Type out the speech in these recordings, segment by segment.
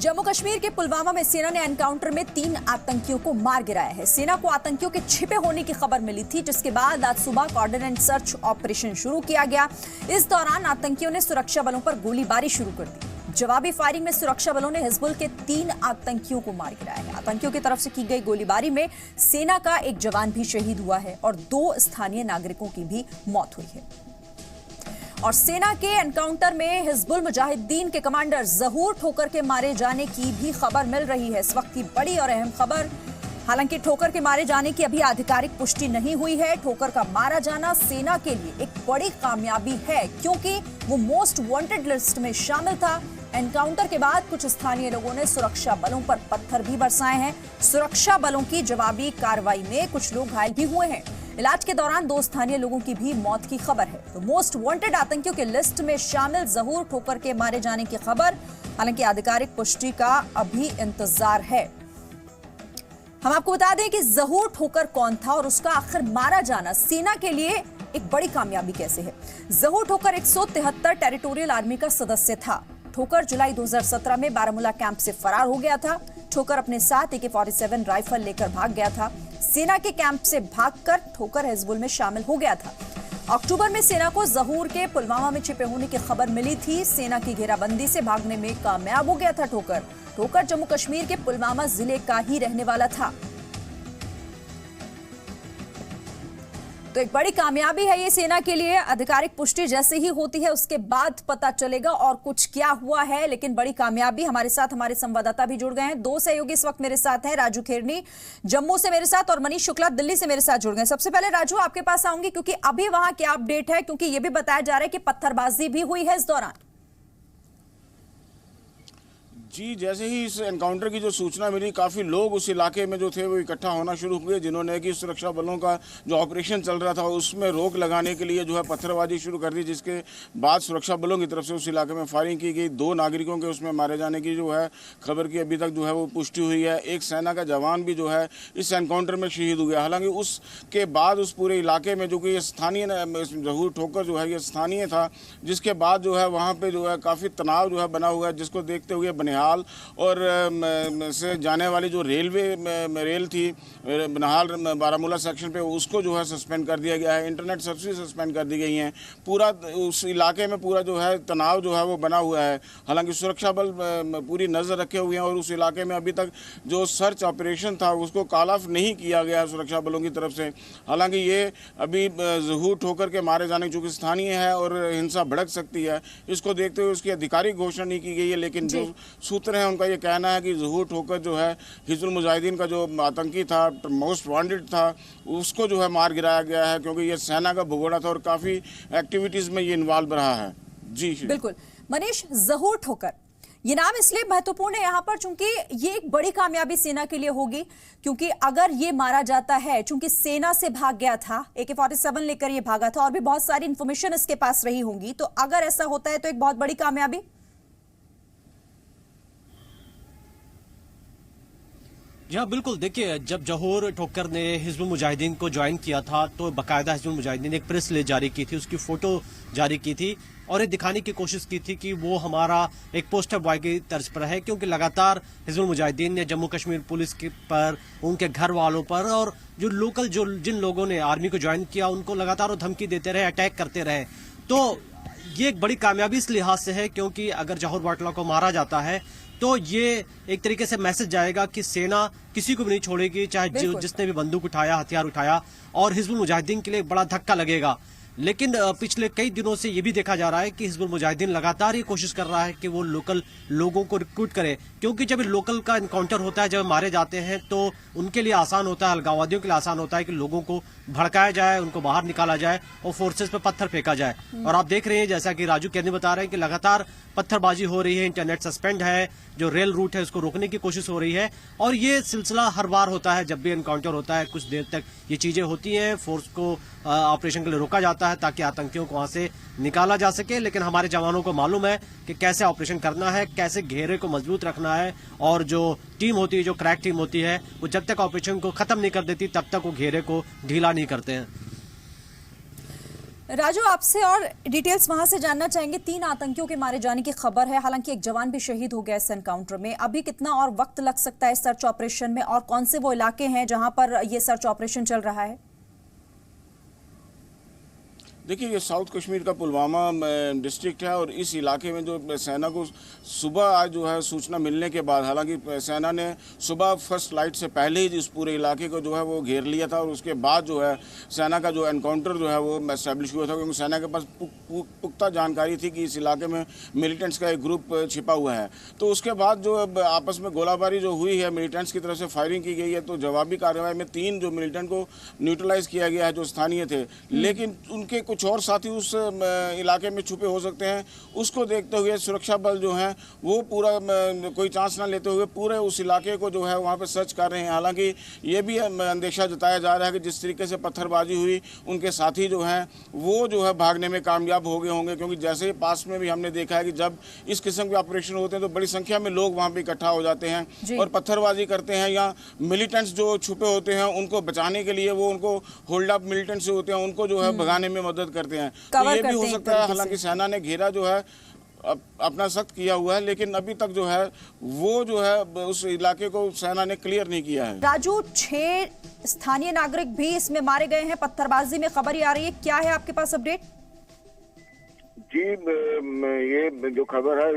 जम्मू कश्मीर के पुलवामा में सेना ने एनकाउंटर में 3 आतंकियों को मार गिराया है। सेना को आतंकियों के छिपे होने की खबर मिली थी, जिसके बाद आज सुबह कोऑर्डिनेट सर्च ऑपरेशन शुरू किया गया। इस दौरान आतंकियों ने सुरक्षा बलों पर गोलीबारी शुरू कर दी। जवाबी फायरिंग में सुरक्षा बलों ने हिजबुल के 3 आतंकियों को मार गिराया है। आतंकियों की तरफ से की गई गोलीबारी में सेना का एक जवान भी शहीद हुआ है और 2 स्थानीय नागरिकों की भी मौत हुई है। और सेना के एनकाउंटर में हिजबुल मुजाहिदीन के कमांडर जहूर ठोकर के मारे जाने की भी खबर मिल रही है। इस वक्त की बड़ी और अहम खबर। हालांकि ठोकर के मारे जाने की अभी आधिकारिक पुष्टि नहीं हुई है। ठोकर का मारा जाना सेना के लिए एक बड़ी कामयाबी है, क्योंकि वो मोस्ट वांटेड लिस्ट में शामिल था। एनकाउंटर के बाद कुछ स्थानीय लोगों ने सुरक्षा बलों पर पत्थर भी बरसाए हैं। सुरक्षा बलों की जवाबी कार्रवाई में कुछ लोग घायल भी हुए हैं। इलाज के दौरान 2 स्थानीय लोगों की भी मौत की खबर है। तो मोस्ट वांटेड आतंकियों के लिस्ट में शामिल जहूर ठोकर के मारे जाने की खबर, हालांकि आधिकारिक पुष्टि का अभी इंतजार है। हम आपको बता दें कि जहूर ठोकर कौन था और उसका आखिर मारा जाना सेना के लिए एक बड़ी कामयाबी कैसे है। जहूर ठोकर 173 टेरिटोरियल आर्मी का सदस्य था। ठोकर जुलाई 2017 में बारामूला कैंप से फरार हो गया था। ठोकर अपने साथ AK-47 राइफल लेकर भाग गया था। सेना के कैंप से भागकर ठोकर हिजबुल में शामिल हो गया था। अक्टूबर में सेना को जहूर के पुलवामा में छिपे होने की खबर मिली थी। सेना की घेराबंदी से भागने में कामयाब हो गया था ठोकर। ठोकर जम्मू कश्मीर के पुलवामा जिले का ही रहने वाला था। तो एक बड़ी कामयाबी है ये सेना के लिए। आधिकारिक पुष्टि जैसे ही होती है उसके बाद पता चलेगा और कुछ क्या हुआ है, लेकिन बड़ी कामयाबी। हमारे साथ हमारे संवाददाता भी जुड़ गए हैं। 2 सहयोगी इस वक्त मेरे साथ हैं। राजू खेरनी जम्मू से मेरे साथ और मनीष शुक्ला दिल्ली से मेरे साथ जुड़ गए। सबसे पहले राजू, आपके पास आऊंगी क्योंकि अभी वहां क्या अपडेट है, क्योंकि यह भी बताया जा रहा है कि पत्थरबाजी भी हुई है इस दौरान। जी, जैसे ही इस एनकाउंटर की जो सूचना मिली, काफ़ी लोग उस इलाके में जो थे वो इकट्ठा होना शुरू हुए, जिन्होंने कि सुरक्षा बलों का जो ऑपरेशन चल रहा था उसमें रोक लगाने के लिए जो है पत्थरबाजी शुरू कर दी, जिसके बाद सुरक्षा बलों की तरफ से उस इलाके में फायरिंग की गई। 2 नागरिकों के उसमें मारे जाने की जो है खबर की अभी तक जो है वो पुष्टि हुई है। एक सेना का जवान भी जो है इस एनकाउंटर में शहीद हो गया। हालांकि उसके बाद उस पूरे इलाके में जो कि स्थानीय जहूर ठोकर जो है ये स्थानीय था, जिसके बाद जो है वहाँ पर जो है काफ़ी तनाव जो है बना हुआ है, जिसको देखते हुए बनिहाल और से जाने वाली जो रेल थी बनिहाल बारामूला सेक्शन पे, उसको जो है सस्पेंड कर दिया गया है। इंटरनेट सर्विस सस्पेंड कर दी गई हैं। पूरा उस इलाके में पूरा जो है तनाव जो है वो बना हुआ है। हालांकि सुरक्षा बल पूरी नज़र रखे हुए हैं और उस इलाके में अभी तक जो सर्च ऑपरेशन था उसको कॉल ऑफ नहीं किया गया सुरक्षा बलों की तरफ से। हालांकि ये अभी जहूर ठोकर के मारे जाने चूँकि स्थानीय है और हिंसा भड़क सकती है, इसको देखते हुए उसकी आधिकारिक घोषणा नहीं की गई है। लेकिन जो सूत्र हैं उनका ये कहना है कि जहूर ठोकर जो है हिजबुल मुजाहिदीन का जो आतंकी था, मोस्ट वांटेड था, उसको जो है मार गिराया गया है, क्योंकि ये सेना का भगोड़ा था और काफ़ी एक्टिविटीज़ में ये इन्वॉल्व रहा है। जी बिल्कुल मनीष, जहूर ठोकर ये नाम इसलिए महत्वपूर्ण है यहाँ पर चूंकि ये एक बड़ी कामयाबी सेना के लिए होगी, क्योंकि अगर ये मारा जाता है, चूंकि सेना से भाग गया था, AK-47 लेकर ये भागा था और भी बहुत सारी इंफॉर्मेशन इसके पास रही होंगी, तो अगर ऐसा होता है तो एक बहुत बड़ी कामयाबी। जी हाँ, बिल्कुल। देखिए, जब जहूर ठोकर ने हिजबुल मुजाहिदीन को ज्वाइन किया था तो बाकायदा हिजबुल मुजाहिदीन ने एक प्रेस रिलीज जारी की थी, उसकी फोटो जारी की थी और ये दिखाने की कोशिश की थी कि वो हमारा एक पोस्टर बॉय की तर्ज पर है, क्योंकि लगातार हिजबुल मुजाहिदीन ने जम्मू कश्मीर पुलिस के पर, उनके घर वालों पर और जो लोकल जिन लोगों ने आर्मी को ज्वाइन किया उनको लगातार वो धमकी देते रहे, अटैक करते रहे। तो ये एक बड़ी कामयाबी इस लिहाज से है क्योंकि अगर जहूर बाटला को मारा जाता है तो ये एक तरीके से मैसेज जाएगा कि सेना किसी को भी नहीं छोड़ेगी, चाहे जिसने भी बंदूक उठाया, हथियार उठाया, और हिजबुल मुजाहिदीन के लिए बड़ा धक्का लगेगा। लेकिन पिछले कई दिनों से ये भी देखा जा रहा है कि हिजबुल मुजाहिदीन लगातार ये कोशिश कर रहा है कि वो लोकल लोगों को रिक्रूट करे, क्योंकि जब लोकल का इनकाउंटर होता है, जब मारे जाते हैं तो उनके लिए आसान होता है, अलगाववादियों के लिए आसान होता है कि लोगों को भड़काया जाए, उनको बाहर निकाला जाए और फोर्सेस पे पत्थर फेंका जाए। और आप देख रहे हैं, जैसा कि राजू कहने बता रहे हैं कि लगातार पत्थरबाजी हो रही है, इंटरनेट सस्पेंड है, जो रेल रूट है उसको रोकने की कोशिश हो रही है और ये सिलसिला हर बार होता है। जब भी एनकाउंटर होता है कुछ देर तक ये चीजें होती हैं, फोर्स को ऑपरेशन के लिए रोका जाता है ताकि आतंकियों को वहां से निकाला जा सके। लेकिन हमारे जवानों को मालूम है कि कैसे ऑपरेशन करना है, कैसे घेरे को मजबूत रखना है, और जो टीम होती है, जो क्रैक टीम होती है, वो जब तक ऑपरेशन को खत्म नहीं कर देती तब तक वो घेरे को ढीला नहीं करते हैं। राजू, आपसे और डिटेल्स वहां से जानना चाहेंगे। 3 आतंकियों के मारे जाने की खबर है, हालांकि एक जवान भी शहीद हो गया इस एनकाउंटर में। अभी कितना और वक्त लग सकता है सर्च ऑपरेशन में, और कौन से वो इलाके हैं जहां पर ये सर्च ऑपरेशन चल रहा है? देखिए, ये साउथ कश्मीर का पुलवामा डिस्ट्रिक्ट है और इस इलाके में जो सेना को सुबह आज जो है सूचना मिलने के बाद, हालांकि सेना ने सुबह फर्स्ट लाइट से पहले ही इस पूरे इलाके को जो है वो घेर लिया था और उसके बाद जो है सेना का जो एनकाउंटर जो है वो एस्टेब्लिश हुआ था, क्योंकि सेना के पास पुख्ता जानकारी थी कि इस इलाके में मिलिटेंट्स का एक ग्रुप छिपा हुआ है। तो उसके बाद जो आपस में गोलाबारी जो हुई है, मिलिटेंट्स की तरफ से फायरिंग की गई है, तो जवाबी कार्रवाई में 3 जो मिलिटेंट को न्यूट्रलाइज किया गया है जो स्थानीय थे, लेकिन उनके कुछ और साथी उस इलाके में छुपे हो सकते हैं। उसको देखते हुए सुरक्षा बल जो हैं वो पूरा कोई चांस ना लेते हुए पूरे उस इलाके को जो है वहाँ पे सर्च कर रहे हैं। हालांकि ये भी अंदेशा जताया जा रहा है कि जिस तरीके से पत्थरबाजी हुई, उनके साथी जो हैं वो जो है भागने में कामयाब हो गए होंगे, क्योंकि जैसे पास में भी हमने देखा है कि जब इस किस्म के ऑपरेशन होते हैं तो बड़ी संख्या में लोग वहाँ पे इकट्ठा हो जाते हैं और पत्थरबाजी करते हैं, या मिलिटेंट्स जो छुपे होते हैं उनको बचाने के लिए वो उनको होल्ड अप मिलिटेंट्स होते हैं उनको जो है भगाने में मदद करते हैं। तो ये भी हो सकता है। हालांकि सेना ने घेरा जो है अपना सख्त किया हुआ है, लेकिन अभी तक जो है वो जो है उस इलाके को सेना ने क्लियर नहीं किया है। राजू, 6 स्थानीय नागरिक भी इसमें मारे गए हैं, पत्थरबाजी में खबर आ रही है, क्या है आपके पास अपडेट? जी, ये जो खबर है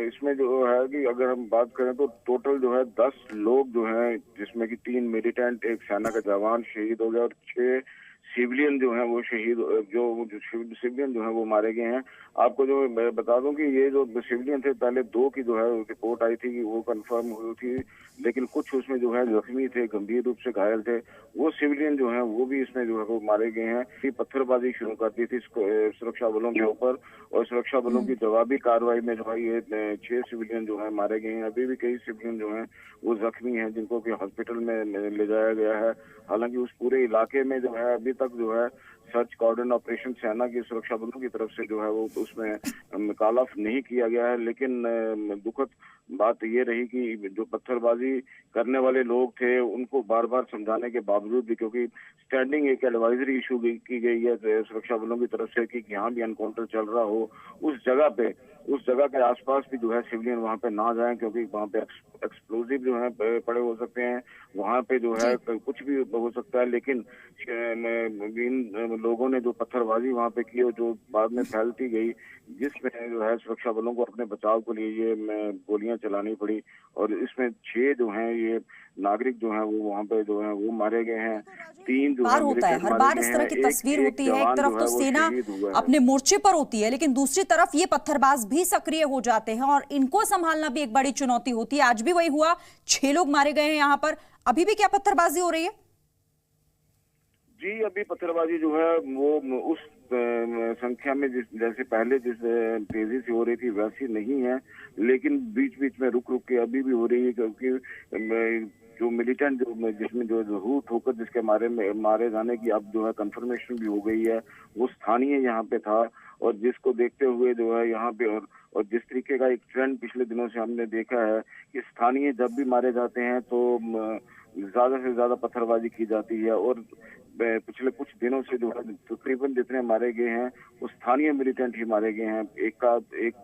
इसमें जो है कि अगर हम बात करें तो टोटल जो है 10 लोग जो हैं, जिसमें कि 3 मिलिटेंट, एक सेना का जवान शहीद हो गया और 6 सिविलियन जो हैं वो शहीद, जो सिविलियन जो हैं वो मारे गए हैं। आपको जो मैं बता दूं कि ये जो सिविलियन थे, पहले 2 की जो है रिपोर्ट आई थी कि वो कंफर्म हुई थी, लेकिन कुछ उसमें जो है जख्मी थे, गंभीर रूप से घायल थे, वो सिविलियन जो हैं वो भी इसमें जो है वो मारे गए हैं। ये पत्थरबाजी शुरू कर दी थी सुरक्षा बलों के ऊपर, और सुरक्षा बलों की जवाबी कार्रवाई में जो है ये 6 सिविलियन जो है मारे गए हैं। अभी भी कई सिविलियन जो हैं वो जख्मी हैं, जिनको कि हॉस्पिटल में ले जाया गया है। हालांकि उस पूरे इलाके में जो है अभी तक जो है सर्च कॉर्डन ऑपरेशन सेना की सुरक्षा बलों की तरफ से जो है वो उसमें कॉल ऑफ नहीं किया गया है, लेकिन दुखद बात ये रही कि जो पत्थरबाजी करने वाले लोग थे उनको बार बार समझाने के बावजूद भी, क्योंकि स्टैंडिंग एक एडवाइजरी इशू की गई है सुरक्षा बलों की तरफ से कि यहाँ भी एनकाउंटर चल रहा हो, उस जगह के आसपास भी जो है सिविलियन वहाँ पे ना जाएं, क्योंकि वहाँ पे एक्सप्लोजिव जो है पड़े हो सकते हैं, वहाँ पे जो है कुछ भी हो सकता है। लेकिन इन लोगों ने जो पत्थरबाजी वहाँ पे की और जो बाद में फैलती गई, जिसमें जो है सुरक्षा बलों को अपने बचाव के लिए ये गोलियां चलानी पड़ी, और इसमें 6 जो हैं ये नागरिक जो हैं वो वहाँ पे जो हैं वो मारे गए हैं। 3 जो बार होता है, हर बार इस तरह की तस्वीर होती है। एक तरफ तो सेना अपने मोर्चे पर होती है, लेकिन दूसरी तरफ ये पत्थरबाज भी सक्रिय हो जाते हैं और इनको संभालना भी एक बड़ी चुनौती होती है। आज भी वही हुआ, 6 लोग मारे गए हैं यहाँ पर। अभी भी क्या पत्थरबाजी हो रही है? जी, अभी पत्थरबाजी जो है वो उस संख्या में जैसे पहले जिस तेजी से हो रही थी वैसी नहीं है, लेकिन बीच बीच में रुक के अभी भी हो रही है, क्योंकि जो मिलिटेंट जिसमें जो जरूर ठोकर जिसके मारे जाने की अब जो है कंफर्मेशन भी हो गई है, वो स्थानीय यहाँ पे था, और जिसको देखते हुए जो है यहाँ पे और जिस तरीके का एक ट्रेंड पिछले दिनों से हमने देखा है कि स्थानीय जब भी मारे जाते हैं तो ज्यादा से ज्यादा पत्थरबाजी की जाती है, और पिछले कुछ दिनों से जो है तकरीबन जितने मारे गए हैं वो स्थानीय मिलिटेंट ही मारे गए हैं। एक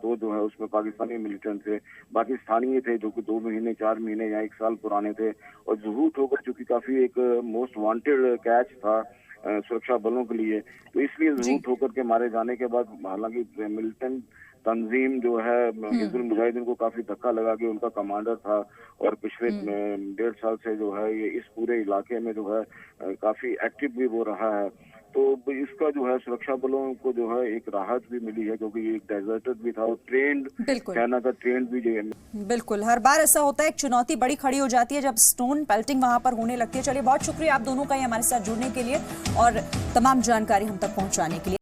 दो जो है उसमें पाकिस्तानी मिलिटेंट थे, बाकी स्थानीय थे जो कि 2 महीने 4 महीने या 1 साल पुराने थे। और ज़हूर ठोकर चूंकि काफी एक मोस्ट वांटेड कैच था सुरक्षा बलों के लिए, तो इसलिए ज़हूर ठोकर के मारे जाने के बाद हालांकि मिलिटेंट तंजीम जो है हिजबुल मुजाहिदीन को काफी धक्का लगा के उनका कमांडर था, और पिछले 1.5 साल से जो है ये इस पूरे इलाके में जो है काफी एक्टिव भी वो रहा है। तो इसका जो है सुरक्षा बलों को जो है एक राहत भी मिली है, क्योंकि ये एक डेजर्टर भी था और ट्रेंड सेना का ट्रेंड भी जो है। बिल्कुल, हर बार ऐसा होता है, एक चुनौती बड़ी खड़ी हो जाती है जब स्टोन पेल्टिंग वहां पर होने लगती है। चलिए, बहुत शुक्रिया आप दोनों का हमारे साथ जुड़ने के लिए और तमाम जानकारी हम तक पहुंचाने के लिए।